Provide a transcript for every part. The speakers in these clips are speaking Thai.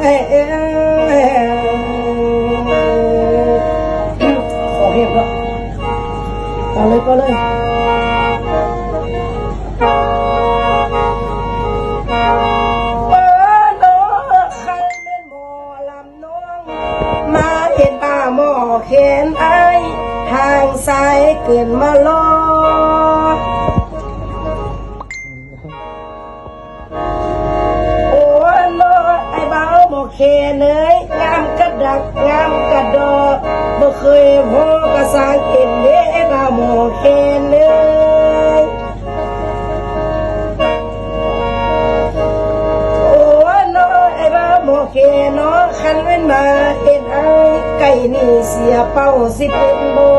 ขอเห็บแล้วก็เลยมาเห็นป้าหมอเข็นไอทางซ้ายเกินมาลอโอ้โนไอ้เบาหมอเข็นเอ้ยงามกระดักงามกระดอกบ่เคยพอกระสังเอ็นเด้ป้าหมอเข็นเอ้ยโอเคเนาะคันเว้นมาเห็นไอ้ไก่นี่เสียเป้าสิเป็นบ่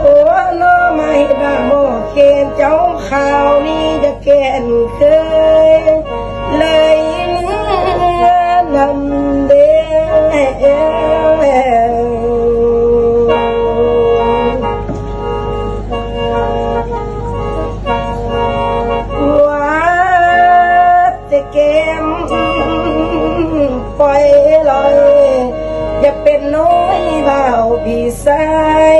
โอ้เนาะมาเห็นว่าโมเคนเจ้าข่าวนี่จะแก่นเคยเลยนำเด้เกมปล่อยลอยอย่าเป็นน้อยเบาพี่สาย